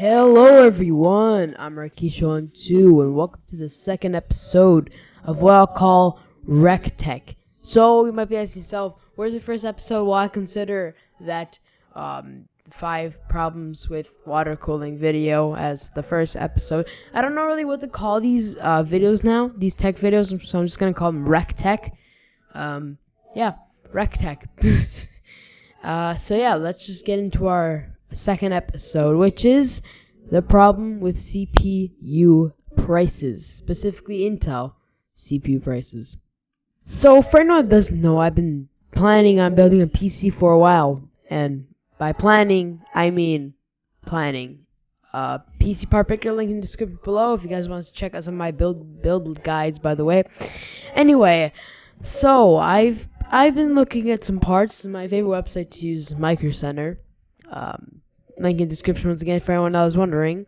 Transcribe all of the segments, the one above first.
Hello everyone, I'm Rektech, and welcome to the second episode of what I'll call Rektech. So you might be asking yourself, where's the first episode? Well, I consider that 5 problems with water cooling video as the first episode. I don't know really what to call these videos now, these tech videos, so I'm just gonna call them Rektech. Rektech. So let's just get into our second episode, which is the problem with CPU prices, specifically Intel CPU prices. So for anyone that doesn't know, I've been planning on building a PC for a while, and by planning, I mean planning. PCPartPicker, link in the description below if you guys want to check out some of my build guides, by the way. Anyway, so I've been looking at some parts. My favorite website to use, Micro Center. Link in the description once again for anyone that was wondering.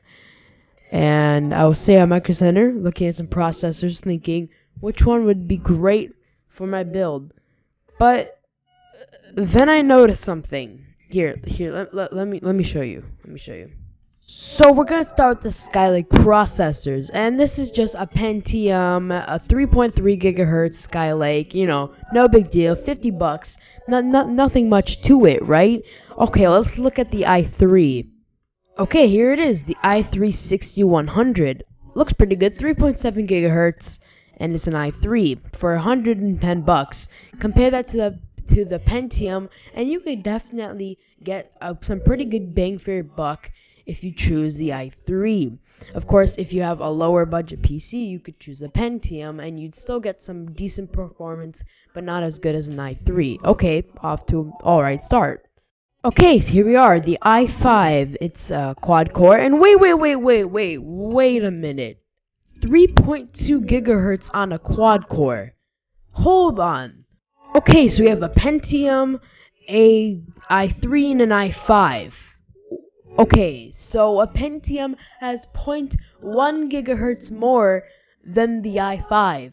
And I will say on Micro Center, looking at some processors, thinking which one would be great for my build. But then I noticed something. Here, let me show you. So we're gonna start with the Skylake processors, and this is just a Pentium, a 3.3 gigahertz Skylake. No big deal, $50. Nothing much to it, right? Okay, let's look at the i3. Okay, here it is, the i3 6100. Looks pretty good, 3.7 gigahertz, and it's an i3 for $110. Compare that to the Pentium, and you could definitely get some pretty good bang for your buck if you choose the i3. Of course, if you have a lower budget PC, you could choose a Pentium, and you'd still get some decent performance, but not as good as an i3. Okay, off to an alright start. Okay, so here we are, the i5. It's quad core, and wait a minute. 3.2 gigahertz on a quad core. Hold on. Okay, so we have a Pentium, a i3, and an i5. Okay, so a Pentium has 0.1 gigahertz more than the i5,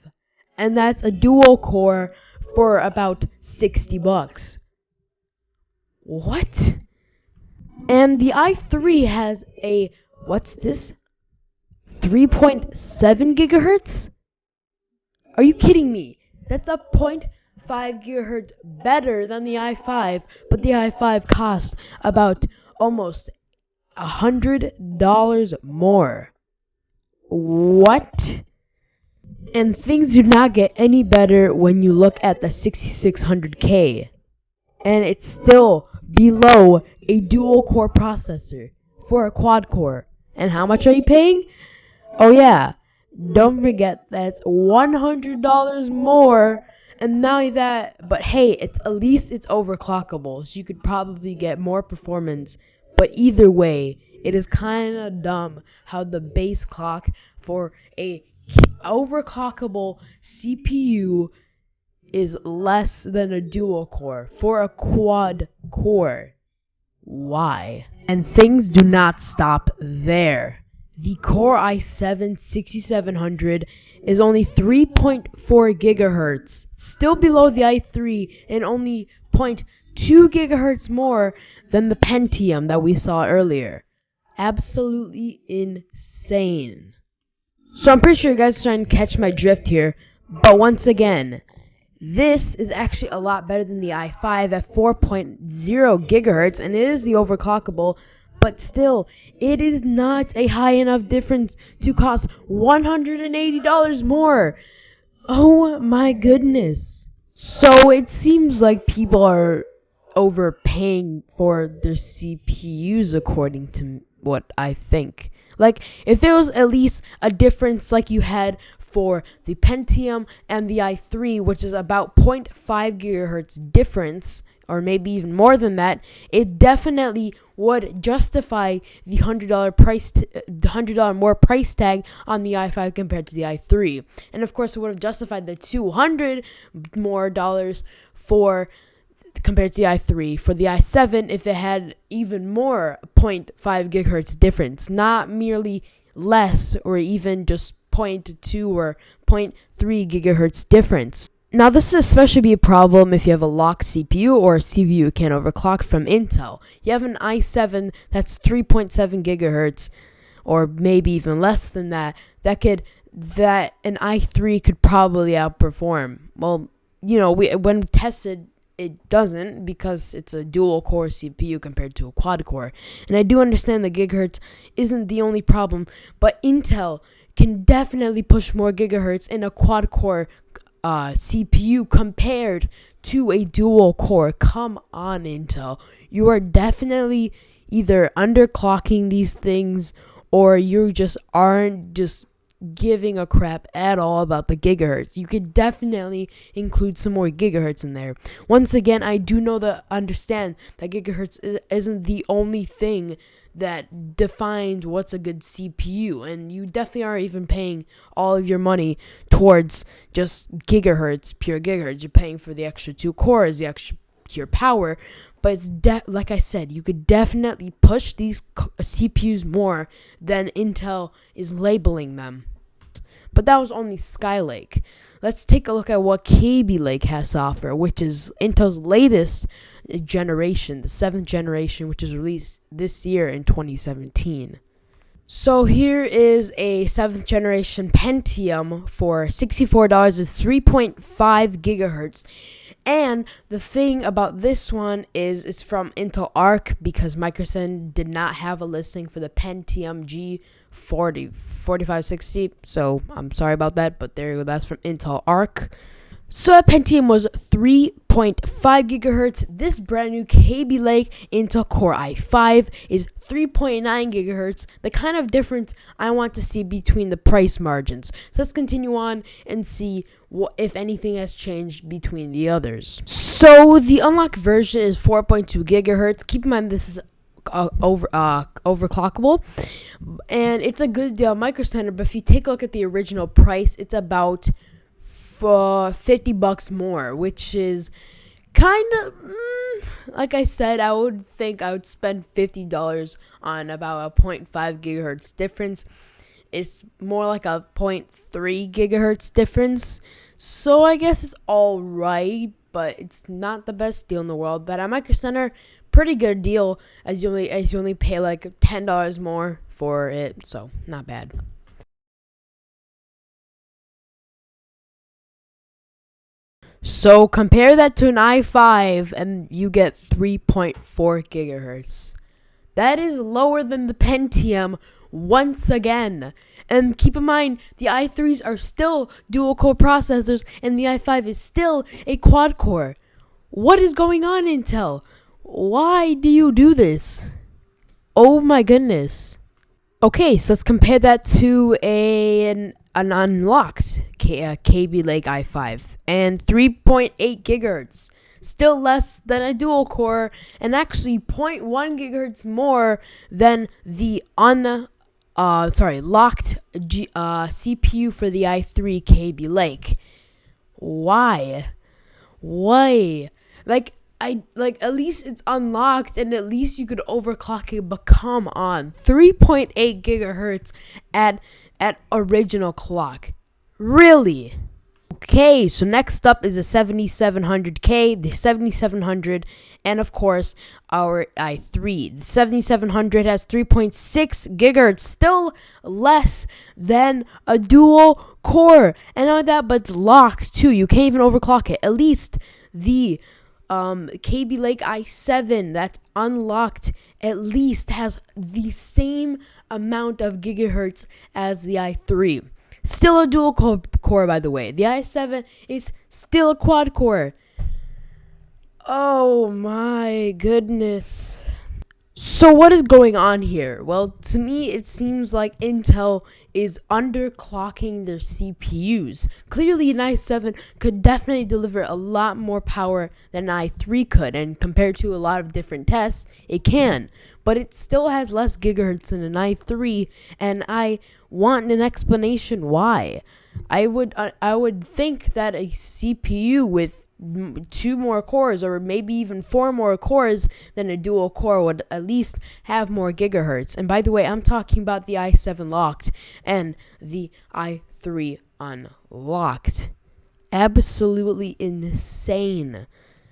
and that's a dual core for about $60. What? And the i3 has a, what's this? 3.7 gigahertz? Are you kidding me? That's a 0.5 gigahertz better than the i5, but the i5 costs about almost $100 more. What? And things do not get any better when you look at the 6600K. And it's still below a dual core processor for a quad core. And how much are you paying? Oh yeah, don't forget that's $100 more. And not only that, but hey, at least it's overclockable, so you could probably get more performance. But either way, it is kinda dumb how the base clock for a overclockable CPU is less than a dual core for a quad core. Why? And things do not stop there. The Core i7 6700 is only 3.4 gigahertz, still below the i3, and only 0.2 gigahertz more than the Pentium that we saw earlier. Absolutely insane. So I'm pretty sure you guys are trying to catch my drift here, but once again, this is actually a lot better than the i5 at 4.0 gigahertz, and it is the overclockable, but still, it is not a high enough difference to cost $180 more. Oh my goodness. So it seems like people are overpaying for their CPUs according to what I think. Like, if there was at least a difference like you had for the Pentium and the i3, which is about 0.5 gigahertz difference, or maybe even more than that, it definitely would justify the $100 more price tag on the i5 compared to the i3. And of course, it would have justified the $200 more for compared to the i3 for the i7 if it had even more 0.5 gigahertz difference, not merely less or even just 0.2 or 0.3 gigahertz difference. Now, this is especially be a problem if you have a locked CPU or a CPU you can't overclock from Intel. You have an i7 that's 3.7 gigahertz, or maybe even less than that. That an i3 could probably outperform. Well, when tested, it doesn't, because it's a dual core CPU compared to a quad core. And I do understand the gigahertz isn't the only problem, but Intel can definitely push more gigahertz in a quad core CPU compared to a dual core. Come on, Intel. You are definitely either underclocking these things, or you just aren't just giving a crap at all about the gigahertz. You could definitely include some more gigahertz in there. Once again, I do understand that gigahertz isn't the only thing that defines what's a good CPU, and you definitely aren't even paying all of your money towards just gigahertz, pure gigahertz. You're paying for the extra 2 cores, the extra pure power, but it's like I said, you could definitely push these CPUs more than Intel is labeling them. But that was only Skylake. Let's take a look at what Kaby Lake has to offer, which is Intel's latest generation, the 7th generation, which is released this year in 2017. So here is a 7th generation Pentium for $64. Is 3.5 gigahertz. And the thing about this one is it's from Intel Arc, because Microsoft did not have a listing for the Pentium G4560. So I'm sorry about that, but there you go. That's from Intel Arc. So that Pentium was 3.5 gigahertz. This brand new Kaby Lake Intel Core i5 is 3.9 gigahertz. The kind of difference I want to see between the price margins. So let's continue on and see if anything has changed between the others. So the unlocked version is 4.2 gigahertz. Keep in mind this is overclockable, and it's a good deal, Micro Center. But if you take a look at the original price, it's about for $50 more, which is kind of like I said, I would think I would spend $50 on about a 0.5 gigahertz difference. It's more like a 0.3 gigahertz difference, so I guess it's all right, but it's not the best deal in the world. But at Micro Center, pretty good deal, as you only pay like $10 more for it, so not bad. So compare that to an i5 and you get 3.4 gigahertz. That is lower than the Pentium once again. And keep in mind, the i3s are still dual core processors and the i5 is still a quad core. What is going on, Intel? Why do you do this? Oh my goodness. Okay, so let's compare that to an unlocked Kaby Lake i5 and 3.8 gigahertz. Still less than a dual core, and actually 0.1 gigahertz more than the locked CPU for the i3 Kaby Lake. Why? At least it's unlocked, and at least you could overclock it, but come on. 3.8 gigahertz at original clock. Really? Okay, so next up is the 7700K, the 7700, and of course, our i3. The 7700 has 3.6 gigahertz, still less than a dual core. And not that, but it's locked too. You can't even overclock it. At least the Kaby Lake i7 that's unlocked at least has the same amount of gigahertz as the i3. Still a dual core, by the way. The i7 is still a quad core. Oh my goodness. So what is going on here? Well, to me, it seems like Intel is underclocking their CPUs. Clearly, an i7 could definitely deliver a lot more power than an i3 could, and compared to a lot of different tests, it can. But it still has less gigahertz than an i3, and I want an explanation why. I would think that a CPU with 2 more cores, or maybe even 4 more cores than a dual core, would at least have more gigahertz. And by the way, I'm talking about the i7 locked and the i3 unlocked. absolutely insane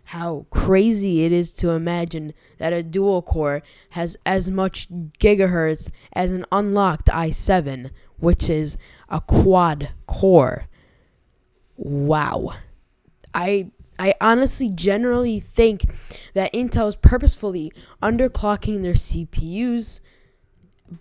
how crazy it is to imagine that a dual core has as much gigahertz as an unlocked i7, which is a quad core. Wow. I honestly generally think that Intel is purposefully underclocking their CPUs.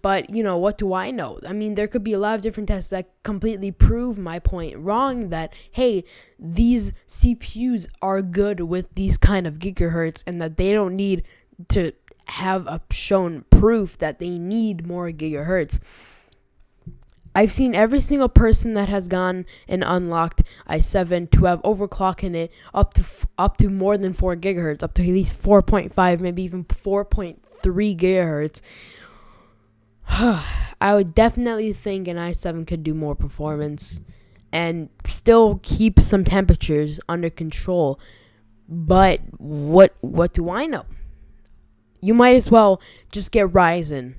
But, what do I know? I mean, there could be a lot of different tests that completely prove my point wrong, that, hey, these CPUs are good with these kind of gigahertz and that they don't need to have a shown proof that they need more gigahertz. I've seen every single person that has gone and unlocked i7 to have overclocking it up to more than 4 gigahertz, up to at least 4.5, maybe even 4.3 gigahertz. I would definitely think an i7 could do more performance and still keep some temperatures under control. But what do I know? You might as well just get Ryzen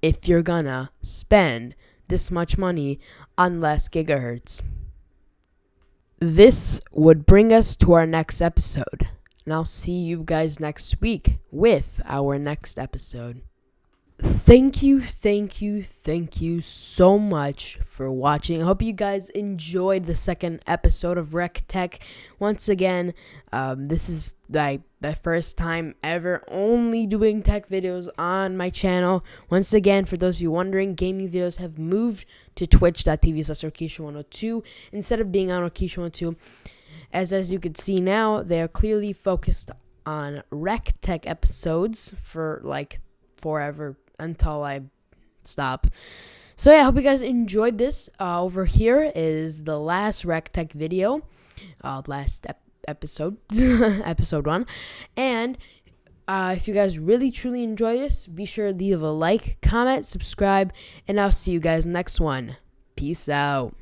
if you're gonna spend this much money on less gigahertz. This would bring us to our next episode. And I'll see you guys next week with our next episode. Thank you so much for watching. I hope you guys enjoyed the second episode of Rektech. Once again, this is my first time ever only doing tech videos on my channel. Once again, for those of you wondering, gaming videos have moved to twitch.tv/Orkisha102 instead of being on Orkisha102. As you can see now, they are clearly focused on Rektech episodes for like forever, until I stop. So yeah, I hope you guys enjoyed this. Over here is the last Rektech video, episode, episode 1. And if you guys really truly enjoy this, be sure to leave a like, comment, subscribe, and I'll see you guys next one. Peace out.